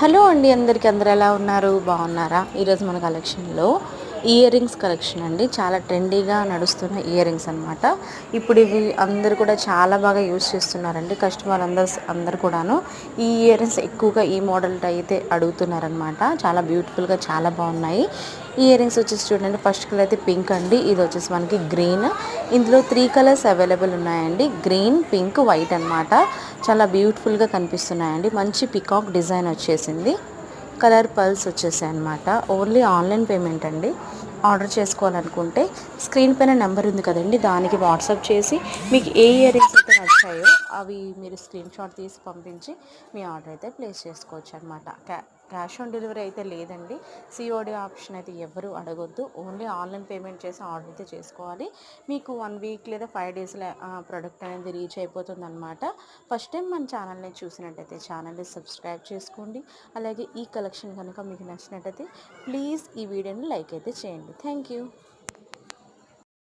Hello అండి, అందరూ ఎలా ఉన్నారు? బాగున్నారా? ఈరోజు మన కలెక్షన్లో ఇయర్ రింగ్స్ కలెక్షన్ అండి. చాలా ట్రెండీగా నడుస్తున్న ఇయర్ రింగ్స్ అనమాట. ఇప్పుడు ఇవి అందరూ కూడా చాలా బాగా యూజ్ చేస్తున్నారండి. కస్టమర్ అందరు కూడాను ఈ ఇయర్ రింగ్స్ ఎక్కువగా ఈ మోడల్ అయితే అడుగుతున్నారనమాట. చాలా బ్యూటిఫుల్గా చాలా బాగున్నాయి. ఇయర్ రింగ్స్ వచ్చేసి చూడండి, ఫస్ట్ కలర్ అయితే పింక్ అండి. ఇది వచ్చేసి మనకి గ్రీన్. ఇందులో 3 కలర్స్ అవైలబుల్ ఉన్నాయండి. గ్రీన్, పింక్, వైట్ అనమాట. చాలా బ్యూటిఫుల్గా కనిపిస్తున్నాయండి. మంచి పికాక్ డిజైన్ వచ్చేసింది. కలర్ పర్ల్స్ వచ్చేసాయి అనమాట. ఓన్లీ ఆన్లైన్ పేమెంట్ అండి. ఆర్డర్ చేసుకోవాలనుకుంటే స్క్రీన్ పైన నెంబర్ ఉంది కదండి, దానికి వాట్సాప్ చేసి మీకు ఏ ఇయర్ రింగ్స్ అయితే నచ్చాయో అవి మీరు స్క్రీన్ షాట్ తీసి పంపించి మీ ఆర్డర్ అయితే ప్లేస్ చేసుకోవచ్చు అనమాట. క్యాష్ ఆన్ డెలివరీ అయితే లేదండి. సిఓడి ఆప్షన్ అయితే ఎవరు అడగొద్దు. ఓన్లీ ఆన్లైన్ పేమెంట్ చేసి ఆర్డర్ అయితే చేసుకోవాలి. మీకు 1 వీక్ లేదా 5 డేస్లో ప్రోడక్ట్ అనేది రీచ్ అయిపోతుంది అనమాట. ఫస్ట్ టైం మన ఛానల్ని చూసినట్టయితే ఛానల్ని సబ్స్క్రైబ్ చేసుకోండి. అలాగే ఈ కలెక్షన్ కనుక మీకు నచ్చినట్టయితే ప్లీజ్ ఈ వీడియోని లైక్ అయితే చేయండి. Thank you.